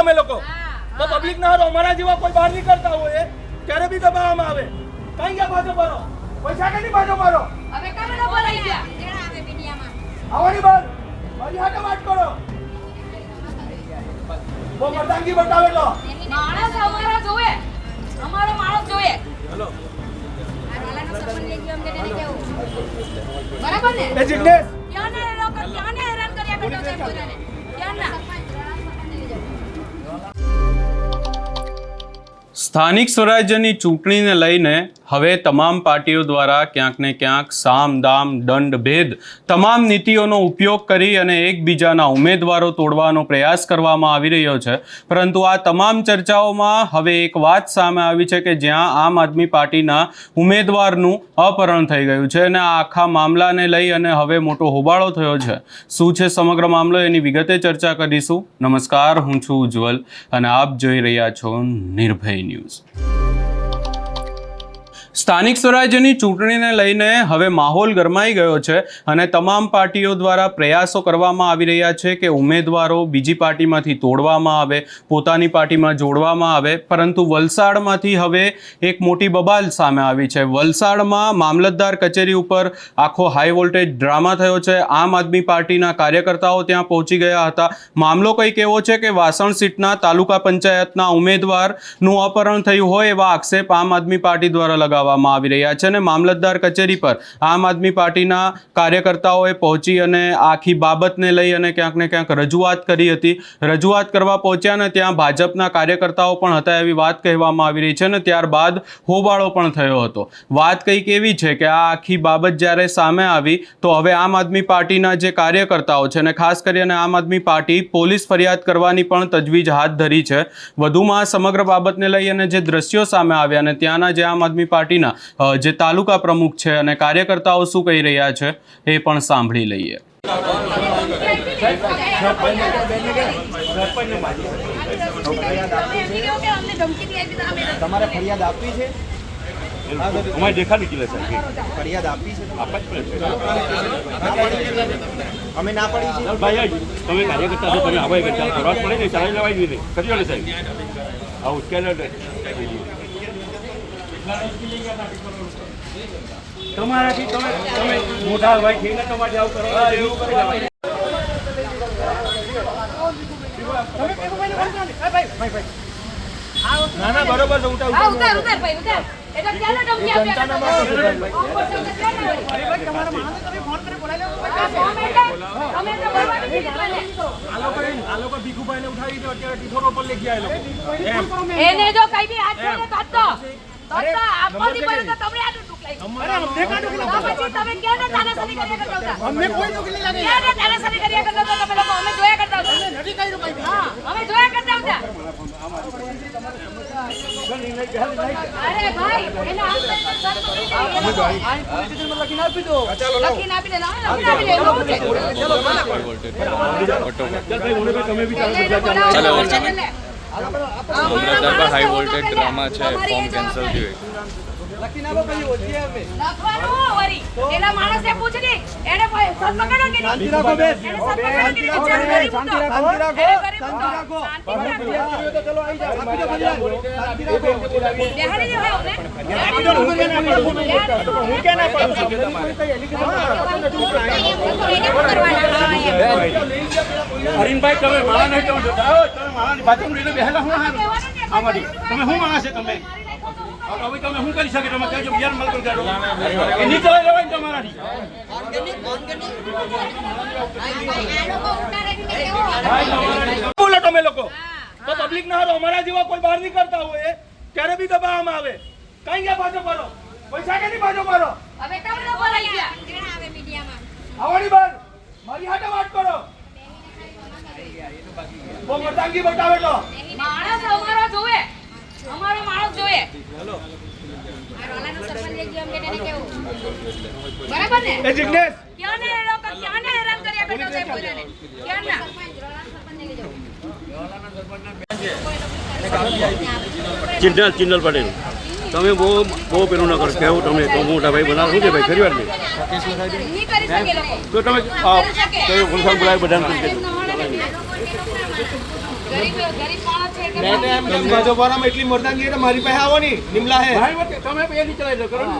તમે લોકો તો પબ્લિક ના હારો અમારા જેવા કોઈ બહાર નીકળતા હોય ત્યારે બી દબાવવામાં આવે. કઈ ગયા બાજુ મારો પૈસા કે નહીં બાજુ મારો હવે કમે ન બોલાઈ ગયા જેણા આવે મીડિયામાં આવવાની બાર મારી હાટે વાત કરો. બહુ મર્દાંગી બતાવે તો માણસ અમારો માણસ જોઈએ. હેલો આ વાલાનો સંબંધ લઈ ગયો અમને તેને કેવું બરાબર ને એ જિગ્નેશ ક્યાં ને લોકો ક્યાં ને હેરાન કર્યા કરતો છે પોતાને ક્યાં ના. સ્થાનિક સ્વરાજ્યની ચૂંટણીને લઈને હવે તમામ પાર્ટીઓ દ્વારા ક્યાંક ને ક્યાંક સામ દામ દંડ ભેદ તમામ નીતિઓનો ઉપયોગ કરી અને એકબીજાના ઉમેદવારો તોડવાનો પ્રયાસ કરવામાં આવી રહ્યો છે. પરંતુ આ તમામ ચર્ચાઓમાં હવે એક વાત સામે આવી છે કે જ્યાં આમ આદમી પાર્ટીના ઉમેદવારનું અપહરણ થઈ ગયું છે અને આ આખા મામલાને લઈ અને હવે મોટો હોબાળો થયો છે. શું છે સમગ્ર મામલો એની વિગતે ચર્ચા કરીશું. નમસ્કાર, હું છું ઉજ્જવલ અને આપ જોઈ રહ્યા છો નિર્ભય ન્યૂઝ. સ્થાનિક સ્વરાજ્યની ચૂંટણીને લઈને હવે માહોલ ગરમાઈ ગયો છે અને તમામ પાર્ટીઓ દ્વારા પ્રયાસો કરવામાં આવી રહ્યા છે કે ઉમેદવારો બીજી પાર્ટીમાંથી તોડવામાં આવે, પોતાની પાર્ટીમાં જોડવામાં આવે. પરંતુ વલસાડમાંથી હવે એક મોટી બબાલ સામે આવી છે. વલસાડમાં મામલતદાર કચેરી ઉપર આખો હાઈ વોલ્ટેજ ડ્રામા થયો છે. આમ આદમી પાર્ટીના કાર્યકર્તાઓ ત્યાં પહોંચી ગયા હતા. મામલો કંઈક એવો છે કે વાસણ સીટના તાલુકા પંચાયતના ઉમેદવારનું અપહરણ થયું હોય એવા આક્ષેપ આમ આદમી પાર્ટી દ્વારા લગાવવામાં આવી રહ્યા છે અને મામલતદાર કચેરી પર આમ આદમી પાર્ટીના કાર્યકર્તાઓએ પહોંચી અને આખી બાબતને લઈ અને ક્યાંક ને ક્યાંક રજૂઆત કરી હતી. રજૂઆત કરવા પહોંચ્યા ને ત્યાં ભાજપના કાર્યકર્તાઓ પણ હતા એવી વાત કહેવામાં આવી રહી છે અને ત્યારબાદ હોબાળો પણ થયો હતો. વાત કંઈક એવી છે કે આ આખી બાબત જ્યારે સામે આવી તો હવે આમ આદમી પાર્ટીના જે કાર્યકર્તાઓ છે અને ખાસ કરીને આમ આદમી પાર્ટી પોલીસ ફરિયાદ કરવાની પણ તજવીજ હાથ ધરી છે. વધુમાં સમગ્ર બાબતને લઈ અને જે દ્રશ્યો સામે આવ્યા અને ત્યાંના જે આમ આદમી પાર્ટીના જે તાલુકા પ્રમુખ છે અને કાર્યકર્તાઓ શું કહી રહ્યા છે એ પણ સાંભળી લઈએ. તમારે ફરિયાદ આપવી છે? અમારે દેખાડી કિલે સાહેબ ફરિયાદ આપવી છે? આપવા અમે ના પડી છે ભાઈ તમે કાર્યકર્તા છો, તમે આવા કરતા પ્રવાસ પડે ને ચાલી લેવાય જોઈએ કર્યો ને સાહેબ આવું ઉશ્કેલ તમારાથી તમે મોટા ભાઈ થઈને તમારે આવું કરવા એવું કરી ના ના બરોબર છે. ઉતાર ભાઈ ઉતાર. એટલે ક્યાં ધમકી આપ્યા તમારા માણસે તમે ફોન કરી બોલાવ્યો અમે તો બોલવાની કીધું આ લોકો ભીખુભાઈને ઉઠાવી દો અત્યારે ટીઠોર ઉપર લઈ ગયા એને જો કઈ બી હાથ છોડે કાઢતો આપવાથી પહેલા તો તમે આટલું ટુકલાઈ પછી તમે ક્યાં ને તાનાશાની કર્યા કરતા હતા? અમને કોઈ દુઃખ નહીં લાગે. ક્યાં ને તાનાશાની કર્યા કરતા હતા તમે લોકો? અમે જોયા કરતા હતા. નથી કર્યું કઈ. હા અમે જોયા કરતા હતા. અરે ભાઈ એને આમ કરીને સર પકડી આ પોલીસ સ્ટેશનમાં લખીને આપી દો. લખીને આપી દે લખીને આપી દે એવું છે. તમે બી મામલતદાર પર હાઈ વોલ્ટેજ ડ્રામા છે, ફોર્મ કેન્સલ થયું. લખીને આપો પછી ઓછી આવે. લખવાનું વરી પેલા માણસે પૂછડી એને સર પકડો કે નહીં? શાંતિ રાખો બેન. એને સર પકડો કે નહીં? શાંતિ રાખો. શાંતિ રાખો. શાંતિ રાખો. તો ચલો આવી જાઓ. આપી દો ફરિયાદ. શાંતિ રાખો. બેહાડી દે હોય અમને. આપી દો હું કે ના પાડું છું. હરીનભાઈ તમે મારા નહીં તમે મારાની બાજુમાં રહીને બેહેલા હું આમાંથી તમે શું માણસ છે તમે? હવે તમે શું કરી શકે? તમે કહેજો બિયાર મલ કરી દેજો એ નીચે લેવાય ને તમારાથી બોલો તમે લોકો તો પબ્લિક ના હારો અમારા જેવા કોઈ બહાર નીકળતા હોય ત્યારે બી દબાવવામાં આવે. કઈ ગયા બાજુ મારો પૈસા કે નહીં બાજુ મારો હવે કમે ન બોલાઈ ગયા જેણા આવે મીડિયામાં આવવાની બાર મારી હાટે વાત કરો. બહુ મર્દાંગી બતાવે તો માણસ અમારો માણસ જોઈએ. હેલો આ વાલાનો સંબંધ લઈ ગયો અમને તેને કેવું બરાબર ને એ જિગ્નેશ ક્યાં ને લોકો ક્યાં ને હેરાન કર્યા કરતો છે પોતાને ક્યાં ના. ચિંતલ પટેલ તમે બહુ પેલું ન કરો કહેવું તમે તો મોટા ભાઈ બનાવો શું છે ભાઈ ફરી વાર નહીં નહીં કરી શકે લોકો. તો તમે બોલાવી બધાને ગરીબ માણસ છે એટલે મેં તો એમ કેમ ભાજપવાળામાં એટલી મર્દાંગી એટલે મારી પાસે આવો નહીં નિમલા હે ભાઈ વચ્ચે તમે પેલી ચલાવી દો કરો ને.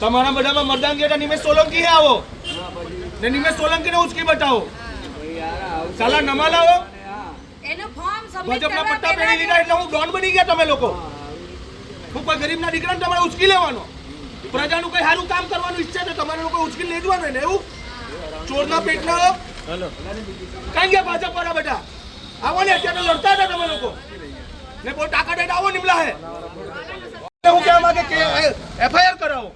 તમારા બધામાં મર્દાંગી એટલે નિમેશ સોલંકી હે આવો ને નિમેશ સોલંકીને ઉચકી બતાવો સાલા નમા લાવો એનું ફોર્મ સબમિટ ભાજપના કરવા પટ્ટા પહેરી લીધા એટલે હું ડોન બની ગયા તમે લોકો હું કોઈ ગરીબના દીકરાને તમારે ઉચકી લેવાનો પ્રજાનું કોઈ સારું કામ કરવાનું ઈચ્છા છે તમારે લોકો ઉચકી લઈ જવાનું ને એવું ચોરના પેટના કઈ ગયા ભાજપ વાળા બધા આવો ને અત્યારે લડતા હતા તમે લોકો ને બહુ ટાકા ડેટ આવો નિમલા હે હું કહેવા માંગે કે એફઆઈઆર કરાવો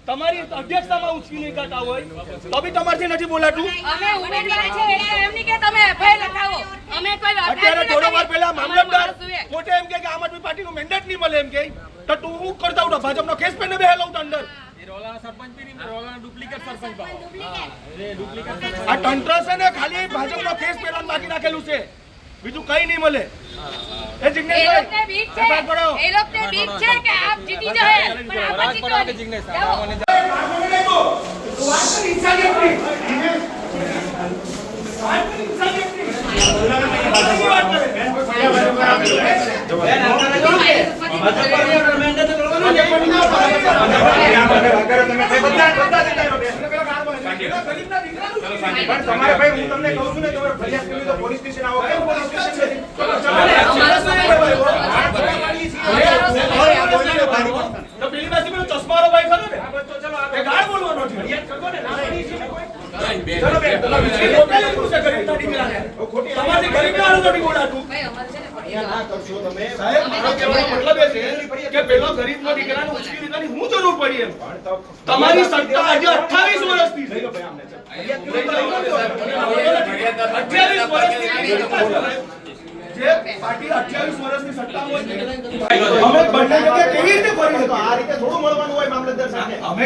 તમારી અધ્યક્ષતામાં ઉચકી નહીં કરતા હોય તો બી તમારથી નથી બોલાતું અમે ઉમેદવાર છે એટલે એમ નહીં કે તમે એફઆઈઆર લખાવો અમે કોઈ અત્યારે થોડો વાર પહેલા મામલતદાર પોતે એમ કે આમ આદમી પાર્ટીનું મેન્ડેટ નહીં મળે એમ કે તો તું હું કરતા હું ભાજપનો કેસ પહેને બેહેલો હું અંદર આ તંત્ર છે ને ખાલી ભાજપનો કેસ પહેરવાનું બાકી રાખેલું છે બીજું કઈ નહીં મળે એ લોકોને બીક છે એ લોકોને બીક છે કે આપ જીતી જાય પણ આપ જીતવાની જાઓ. તમારે ભાઈ હું તમને કહું છું ને તમારે ફરિયાદ કરવી તો પોલીસ સ્ટેશન આવો પોલીસ સ્ટેશન તો પેલી પાસે પેલો ચશ્માવાળો ભાઈ ખરો ને એ ગાળ બોલવાનો છે ચલો બેન ખોટા લીધું છે ગરીબના દીકરાને તમારી ગરીબના હારું નથી બોલાતું ભાઈ અમારે છે ને ફરિયાદ ના કરશો તમે સાહેબ મારો કહેવાનો મતલબ એ છે કે પેલો ગરીબનો દીકરાને ઉચકી લીધાની હું જરૂર પડી એમ તમારી સત્તા આજે 28 વર્ષથી છે 28 વર્ષથી જે પાર્ટી 28 વર્ષની સત્તામાં હોય અમે બંને જગ્યાએ કેવી રીતે ફરી તો આ રીતે થોડું મળવાનું હોય મામલતદાર સાહેબને અમે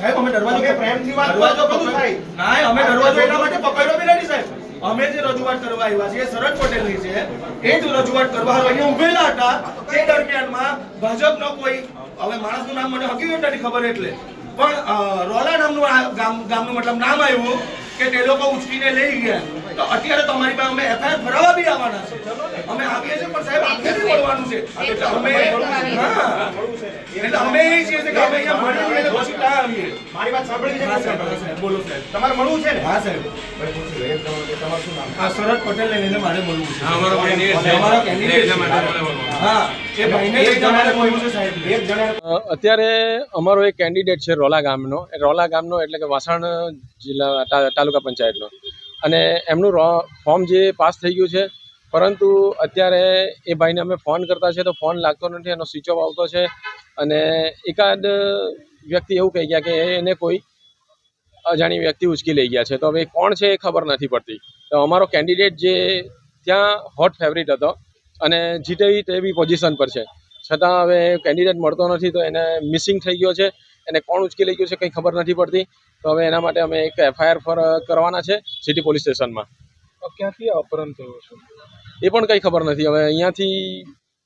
સાહેબ અમે દરવાજો કે પ્રેમથી વાત કરો તો બધું થાય. ના અમે દરવાજો એટલા માટે પકડ્યો બી નથી સાહેબ અમે જે રજૂઆત કરવા આવ્યા છીએ શરદ પટેલની છે એ જ રજૂઆત કરવા અહીંયા ઉભેલા હતા તે દરમિયાનમાં ભાજપનો કોઈ હવે માણસનું નામ મને હકીકત નથી ખબર એટલે પણ રોલા નામનું ગામનું મતલબ નામ આવ્યું કે તે લોકો ઉચકીને લઈ ગયા તો અત્યારે તમારી પાસે અમે એફઆઈઆર ભરાવા બી આવવાના છે અમે આવીએ છીએ પણ સાહેબ આપણે બી મળવાનું છે એટલે અમે હા એટલે અમે એ છીએ કે અમે અહીંયા મળીએ એટલે પછી ત્યાં આવીએ મારી વાત સાંભળી છે સાહેબ બોલો સાહેબ તમારે મળવું છે ને હા સાહેબ ભાઈ પૂછી લો એક તમારું શું નામ આ શરદ પટેલ લઈને મારે મળવું છે અમારો candidate છે. અમારો candidate છે. હા એ ભાઈને લઈને મારે મળવું છે સાહેબ એક જણા અત્યારે અમારો એક કેન્ડિડેટ છે રોલા ગામનો એટલે કે વાસણ જિલ્લા તાલુકા પંચાયતનો અને એમનું ફોર્મ જે પાસ થઈ ગયું છે પરંતુ અત્યારે એ ભાઈને અમે ફોન કરતા છે તો ફોન લાગતો નથી એનો સ્વિચ ઓફ આવતો છે અને એકાદ વ્યક્તિ એવું કહી ગયા કે એને કોઈ અજાણી વ્યક્તિ ઉચકી લઈ ગયા છે તો હવે કોણ છે એ ખબર નથી પડતી તો અમારો કેન્ડિડેટ જે ત્યાં હોટ ફેવરિટ હતો અને જીતે તેવી પોઝિશન પર છે છતાં હવે કેન્ડિડેટ મળતો નથી તો એને મિસિંગ થઈ ગયો છે એને કોણ ઉચકી લઈ ગયું છે કંઈ ખબર નથી પડતી તો હવે એના માટે અમે એક એફઆઈઆર કરવાના છે સિટી પોલીસ સ્ટેશનમાં. ક્યાંથી અપહરણ થયું છે એ પણ કંઈ ખબર નથી હવે અહીંયાથી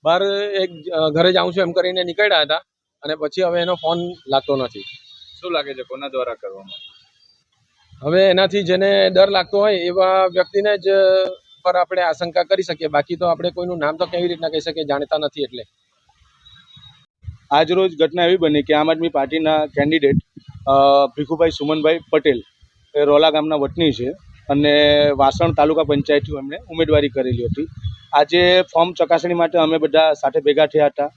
બહાર એક ઘરે જાઉં છું એમ કરીને નીકળ્યા હતા અને પછી હવે એનો ફોન લાગતો નથી. શું લાગે છે કોના દ્વારા કરવામાં? હવે એનાથી જેને ડર લાગતો હોય એવા વ્યક્તિને જ પર આપણે આશંકા કરી શકીએ બાકી તો આપણે કોઈનું નામ તો કેવી રીતના કહી શકીએ જાણતા નથી એટલે. આજરોજ ઘટના એવી બની કે આમ આદમી પાર્ટીના કેન્ડિડેટ ભીખુભાઈ સુમનભાઈ પટેલ એ રોલા ગામના વતની છે અને વાસણ તાલુકા પંચાયતથી એમણે ઉમેદવારી કરેલી હતી. આજે ફોર્મ ચકાસણી માટે અમે બધા સાથે ભેગા થયા હતા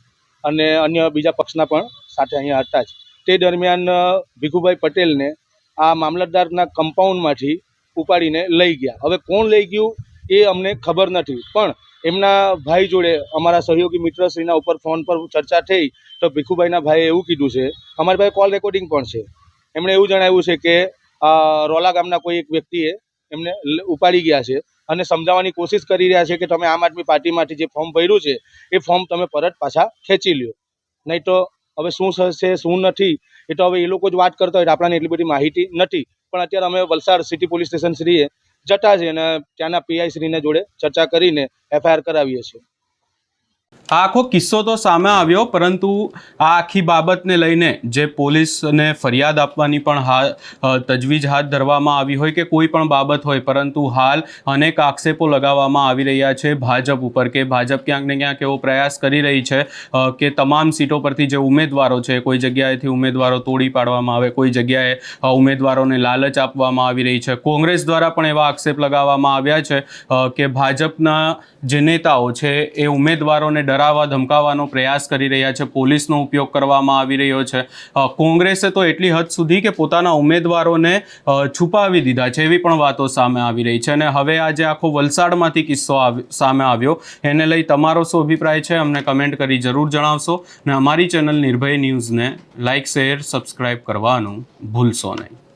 અને અન્ય બીજા પક્ષના પણ સાથે અહીંયા હતા જ. તે દરમિયાન ભીખુભાઈ પટેલને આ મામલતદારના કમ્પાઉન્ડમાંથી ઉપાડીને લઈ ગયા. હવે કોણ લઈ ગયું એ અમને ખબર નથી પણ એમના ભાઈ જોડે અમારા સહયોગી મિત્રશ્રીના ઉપર ફોન પર ચર્ચા થઈ તો ભીખુભાઈના ભાઈએ એવું કીધું છે, અમારી પાસે કોલ રેકોર્ડિંગ પણ છે, એમણે એવું જણાવ્યું છે કે રોલા ગામના કોઈ એક વ્યક્તિએ એમને ઉપાડી ગયા છે અને સમજાવવાની કોશિશ કરી રહ્યા છે કે તમે આમ આદમી પાર્ટીમાંથી જે ફોર્મ ભર્યું છે એ ફોર્મ તમે પરત પાછા ખેંચી લ્યો, નહીં તો હવે શું થશે શું નથી એ તો હવે એ લોકો જ વાત કરતા હોય આપણને એટલી બધી માહિતી નથી. પણ અત્યારે અમે વલસાડ સિટી પોલીસ સ્ટેશન શ્રીએ જતા છે અને ત્યાંના પીઆઈ શ્રીને જોડે ચર્ચા કરીને એફઆઈઆર કરાવીએ છીએ. આ આખો કિસ્સો તો સામે આવ્યો, પરંતુ આ આખી બાબતને લઈને જે પોલીસને ફરિયાદ આપવાની પણ તજવીજ હાથ ધરવામાં આવી હોય કે કોઈ પણ બાબત હોય, પરંતુ હાલ અનેક આક્ષેપો લગાવવામાં આવી રહ્યા છે ભાજપ ઉપર કે ભાજપ ક્યાંક ને ક્યાંક એવો પ્રયાસ કરી રહી છે કે તમામ સીટો પરથી જે ઉમેદવારો છે કોઈ જગ્યાએથી ઉમેદવારો તોડી પાડવામાં આવે, કોઈ જગ્યાએ ઉમેદવારોને લાલચ આપવામાં આવી રહી છે. કોંગ્રેસ દ્વારા પણ એવા આક્ષેપ લગાવવામાં આવ્યા છે કે ભાજપના જે નેતાઓ છે એ ઉમેદવારોને ડરાવવા ધમકાવવાનો પ્રયાસ કરી રહ્યા છે, પોલીસનો ઉપયોગ કરવામાં આવી રહ્યો છે. કોંગ્રેસે તો એટલી હદ સુધી કે પોતાના ઉમેદવારોને છુપાવી દીધા છે એવી પણ વાતો સામે આવી રહી છે. અને હવે આજે આખો વલસાડમાંથી કિસ્સો સામે આવ્યો, એને લઈ તમારો શું અભિપ્રાય છે અમને કમેન્ટ કરી જરૂર જણાવશો. અને અમારી ચેનલ નિર્ભય ન્યૂઝને લાઇક, શેર, સબસ્ક્રાઇબ કરવાનું ભૂલશો નહીં.